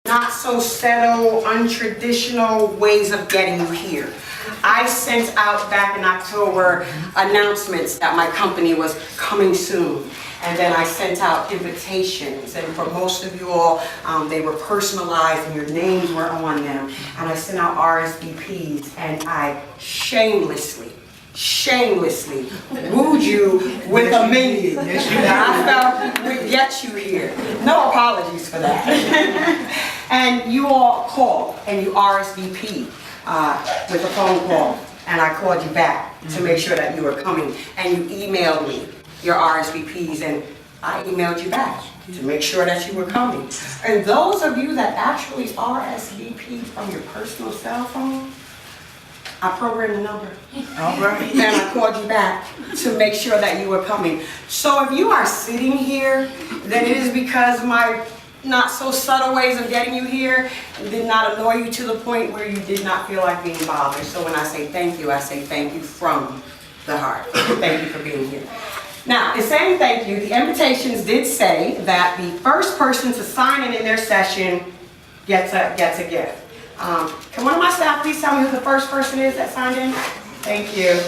not so settled, untraditional ways of getting you here. I sent out back in October announcements that my company was coming soon. And then I sent out invitations, and for most of you all, they were personalized and your names were on them. And I sent out RSVPs, and I shamelessly wooed you with a menu that I felt would get you here. No apologies for that. And you all called and you RSVP'd with a phone call, and I called you back to make sure that you were coming, and you emailed me your RSVPs, and I emailed you back to make sure that you were coming. And those of you that actually RSVP'd from your personal cell phone, I programmed the number. All right. And I called you back to make sure that you were coming. So if you are sitting here, then it is because my not so subtle ways of getting you here did not annoy you to the point where you did not feel like being bothered. So when I say thank you from the heart. Thank you for being here. Now, in saying thank you, the invitations did say that the first person to sign in their session gets a gift. Can one of my staff please tell me who the first person is that signed in? Thank you.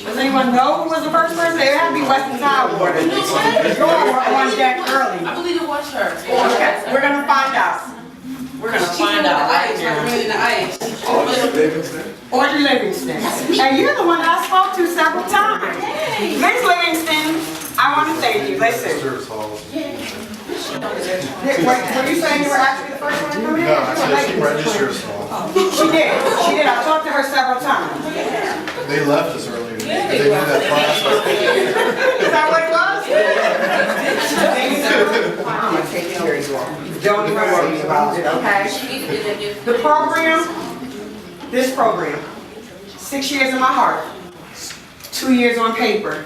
Does anyone know who was the first person? It had to be Western Tidewater. You all were on deck early. I believe it was her. Okay, we're going to find out. We're going to find out right now. Audrey Livingston. And you're the one that I spoke to several times. Ms. Livingston, I want to thank you. Listen. Were you saying you were actually the first one to come in? No, I said she registered us all. She did. She did. I talked to her several times. They left us earlier. They knew that class. Is that what it was? I'm going to take care of you all. Don't even worry about it, okay? The program, this program, 6 years in my heart, 2 years on paper,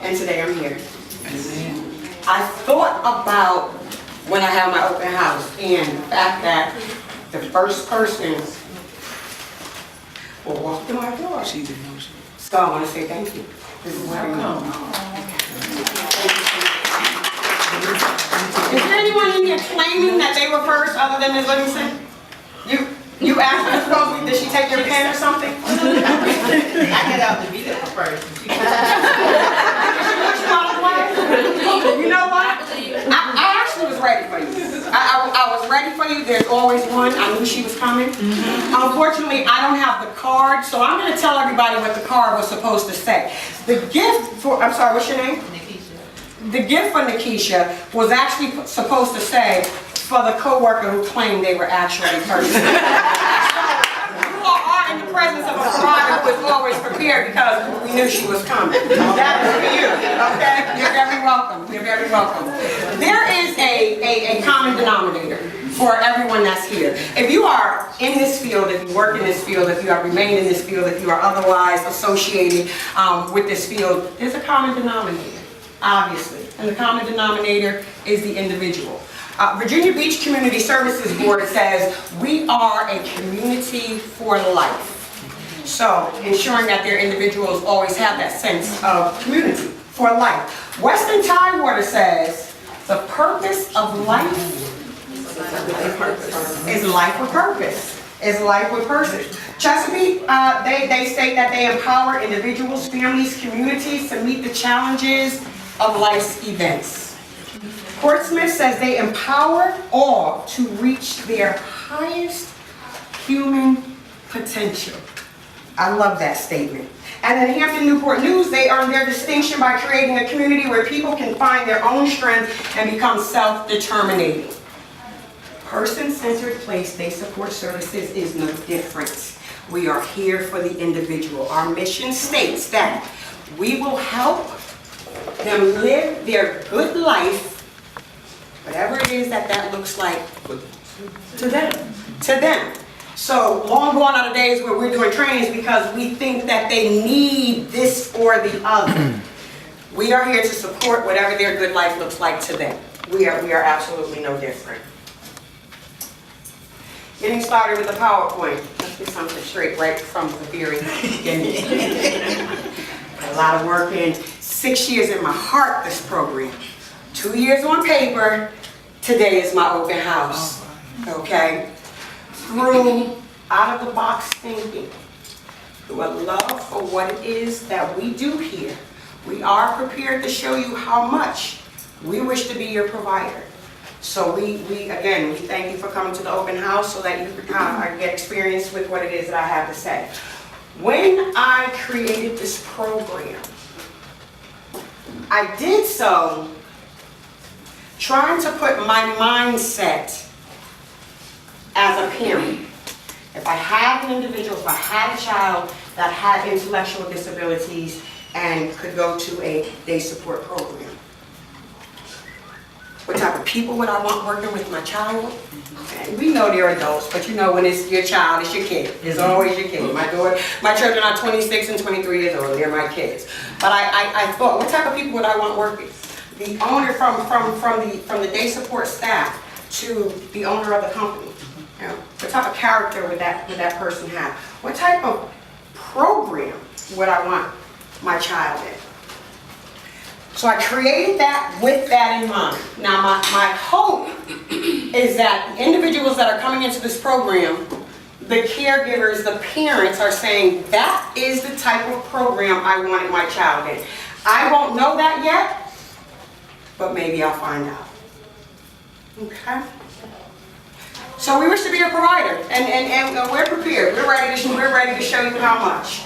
and today I'm here. I thought about when I had my open house and the fact that the first person will walk through my door. So I want to say thank you. This is where I come. Is there anyone in here claiming that they were first other than Ms. Livingston? You asked her supposedly, did she take your pen or something? I get out to be there first. You know what? I actually was ready for you. I was ready for you. There's always one. I knew she was coming. Unfortunately, I don't have the card, so I'm going to tell everybody what the card was supposed to say. The gift for, I'm sorry, what's your name? Nikisha. The gift for Nikisha was actually supposed to say, for the coworker who claimed they were actually first. You all are in the presence of a provider who is always prepared because we knew she was coming. That is for you, okay? You're very welcome. You're very welcome. There is a common denominator for everyone that's here. If you are in this field, if you work in this field, if you have remained in this field, if you are otherwise associated with this field, there's a common denominator, obviously. And the common denominator is the individual. Virginia Beach Community Services Board says we are a community for life. So ensuring that their individuals always have that sense of community for life. Western Tidewater says the purpose of life is life with purpose. Is life with purpose. Chesapeake, they state that they empower individuals, families, communities to meet the challenges of life's events. Portsmouth says they empower all to reach their highest human potential. I love that statement. And at Hampton Newport News, they earn their distinction by creating a community where people can find their own strength and become self-determinating. Person-centered place-based support services is no different. We are here for the individual. Our mission states that we will help them live their good life, whatever it is that looks like to them. So long gone are the days where we're doing trainings because we think that they need this or the other. We are here to support whatever their good life looks like to them. We are absolutely no different. Getting started with the PowerPoint. Let's do something straight right from the very beginning. Got a lot of work in. 6 years in my heart, this program. 2 years on paper, today is my open house, okay? Through out of the box thinking, through a love for what it is that we do here, we are prepared to show you how much we wish to be your provider. So we thank you for coming to the open house so that you can get experience with what it is that I have to say. When I created this program, I did so trying to put my mindset as a parent. If I had an individual, if I had a child that had intellectual disabilities and could go to a day support program, what type of people would I want working with my child? And we know they're adults, but you know when it's your child, it's your kid. It's always your kid. My children are 26 and 23 years old. They're my kids. But I thought, what type of people would I want working? The owner from the day support staff to the owner of the company. You know, what type of character would that person have? What type of program would I want my child in? So I created that with that in mind. Now my hope is that the individuals that are coming into this program, the caregivers, the parents are saying, that is the type of program I wanted my child in. I won't know that yet, but maybe I'll find out. Okay? So we wish to be a provider, and we're prepared. We're ready to show you how much.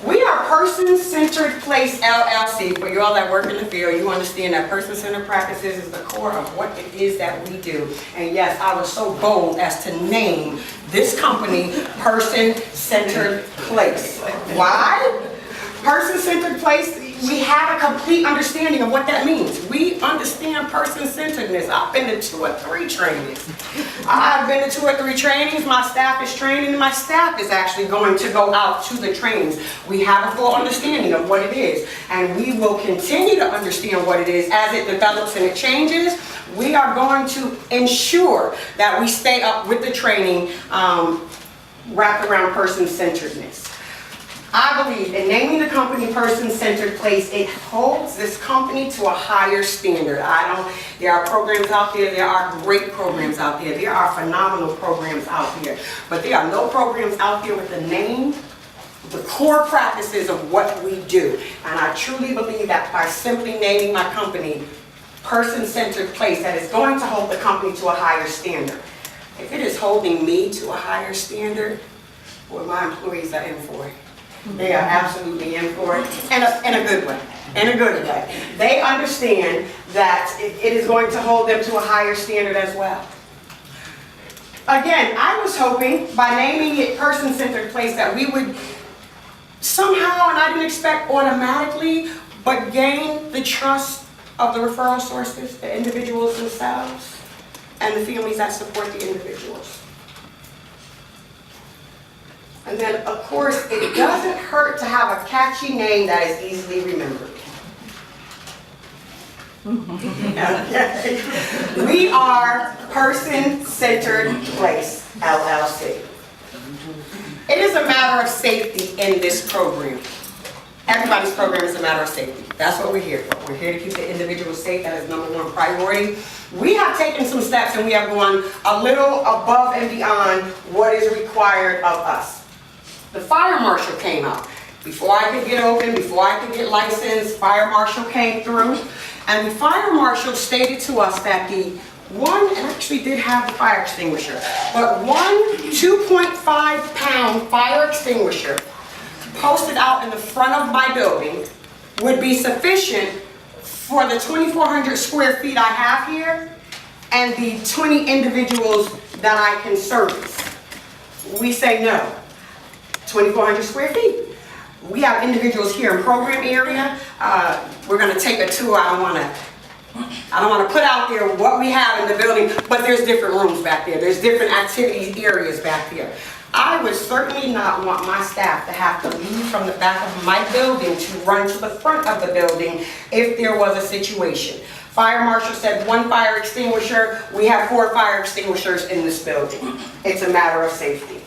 We are Person-Centered Place LLC. For you all that work in the field, you understand that person-centered practices is the core of what it is that we do. And yes, I was so bold as to name this company Person-Centered Place. Why? Person-Centered Place, we have a complete understanding of what that means. We understand person-centeredness. I've been to 2 or 3 trainings. My staff is training, and my staff is actually going to go out to the trainings. We have a full understanding of what it is, and we will continue to understand what it is as it develops and it changes. We are going to ensure that we stay up with the training wrapped around person-centeredness. I believe in naming the company Person-Centered Place, it holds this company to a higher standard. There are programs out there, there are great programs out there, there are phenomenal programs out there, but there are no programs out there with the name, the core practices of what we do. And I truly believe that by simply naming my company Person-Centered Place, that is going to hold the company to a higher standard. If it is holding me to a higher standard, well, my employees are in for it. They are absolutely in for it, in a good way, in a good way. They understand that it is going to hold them to a higher standard as well. Again, I was hoping by naming it Person-Centered Place that we would somehow, and I didn't expect automatically, but gain the trust of the referral sources, the individuals themselves, and the families that support the individuals. And then, of course, it doesn't hurt to have a catchy name that is easily remembered. Okay. We are Person-Centered Place, LLC. It is a matter of safety in this program. Everybody's program is a matter of safety. That's what we're here for. We're here to keep the individual safe. That is #1 priority. We have taken some steps and we have gone a little above and beyond what is required of us. The fire marshal came out. Before I could get open, before I could get licensed, fire marshal came through. And the fire marshal stated to us that the one, and actually did have the fire extinguisher, but one 2.5-pound fire extinguisher posted out in the front of my building would be sufficient for the 2,400 square feet I have here and the 20 individuals that I can service. We say no. 2,400 square feet. We have individuals here in program area. We're going to take a tour. I don't want to put out there what we have in the building, but there's different rooms back there. There's different activities areas back there. I would certainly not want my staff to have to leave from the back of my building to run to the front of the building if there was a situation. Fire marshal said 1 fire extinguisher. We have 4 fire extinguishers in this building. It's a matter of safety.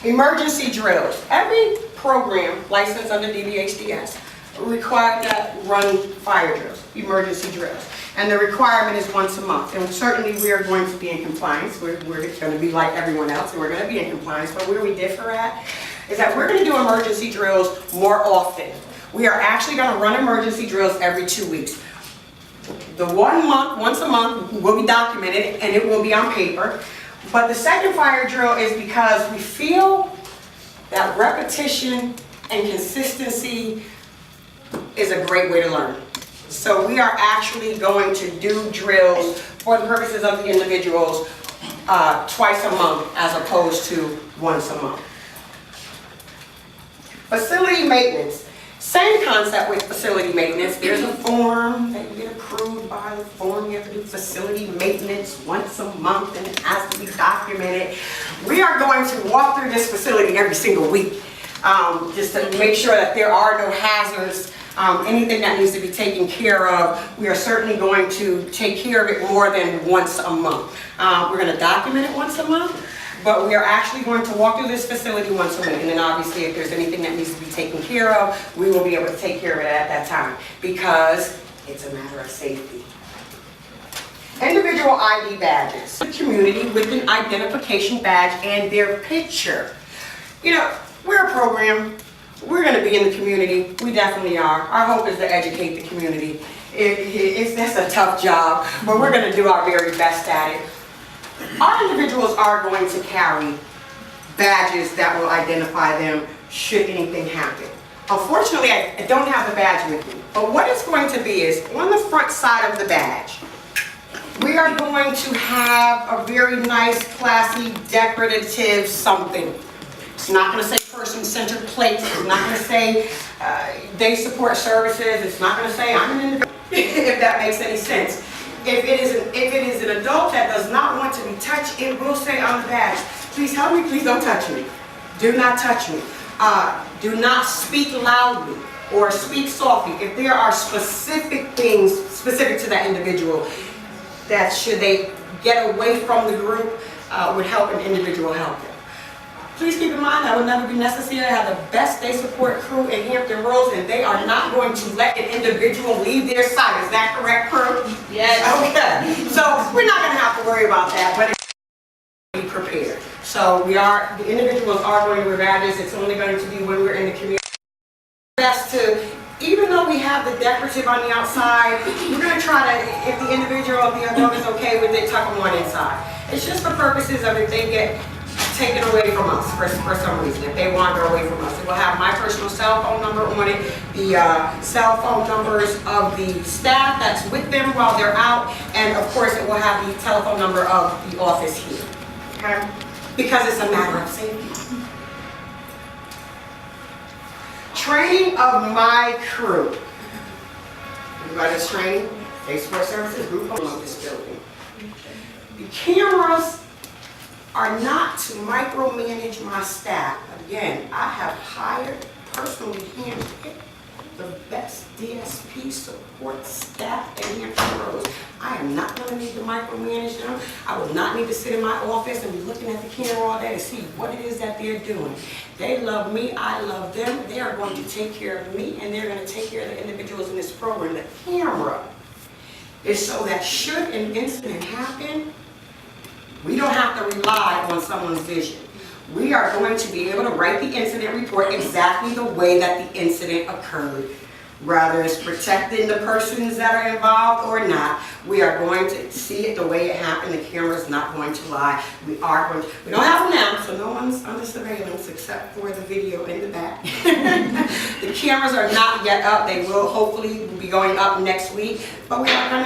Emergency drills. Every program licensed under DBHDS required that run fire drills, emergency drills. And the requirement is once a month. And certainly we are going to be in compliance. We're going to be like everyone else, and we're going to be in compliance. But where we differ at is that we're going to do emergency drills more often. We are actually going to run emergency drills every 2 weeks. The 1 month, once a month, will be documented and it will be on paper. But the second fire drill is because we feel that repetition and consistency is a great way to learn. So we are actually going to do drills for the purposes of the individuals twice a month as opposed to once a month. Facility maintenance. Same concept with facility maintenance. There's a form that you get approved by. The form you have to do facility maintenance once a month and it has to be documented. We are going to walk through this facility every single week just to make sure that there are no hazards, anything that needs to be taken care of. We are certainly going to take care of it more than once a month. We're going to document it once a month. But we are actually going to walk through this facility once a week, and then obviously if there's anything that needs to be taken care of, we will be able to take care of it at that time, because it's a matter of safety. Individual ID badges. The community with an identification badge and their picture. You know, we're a program. We're going to be in the community. We definitely are. Our hope is to educate the community. That's a tough job, but we're going to do our very best at it. Our individuals are going to carry badges that will identify them should anything happen. Unfortunately, I don't have the badge with me, but what it's going to be is on the front side of the badge, we are going to have a very nice, classy, decorative something. It's not going to say person-centered plates. It's not going to say they support services. It's not going to say I'm an individual, if that makes any sense. If it is an adult that does not want to be touched, it will say on the badge, please help me, please don't touch me. Do not touch me. Do not speak loudly or speak softly. If there are specific things specific to that individual that should they get away from the group would help an individual help them. Please keep in mind that will never be necessary. I have the best day support crew in Hampton Roads, and they are not going to let an individual leave their site. Is that correct, crew? Yes. Okay. So we're not going to have to worry about that, but be prepared. So the individuals are going to wear badges. It's only going to be when we're in the community. Best to, even though we have the decorative on the outside, we're going to try to, if the individual or the adult is okay with it, tuck them on inside. It's just for purposes of if they get taken away from us for some reason, if they wander away from us. It will have my personal cell phone number on it, the cell phone numbers of the staff that's with them while they're out, and of course it will have the telephone number of the office here, okay? Because it's a matter of safety. Training of my crew. Everybody's training, Day Support Services, group of this building. The cameras are not to micromanage my staff. Again, I have hired, personally handpicked, the best DSP support staff in Hampton Roads. I am not going to need to micromanage them. I will not need to sit in my office and be looking at the camera all day to see what it is that they're doing. They love me, I love them. They are going to take care of me, and they're going to take care of the individuals in this program. The camera is so that should an incident happen, we don't have to rely on someone's vision. We are going to be able to write the incident report exactly the way that the incident occurred. Whether it's protecting the persons that are involved or not, we are going to see it the way it happened. The camera's not going to lie. We don't have them now, so no one's under surveillance except for the video in the back. The cameras are not yet up. They will hopefully be going up next week, but we are going to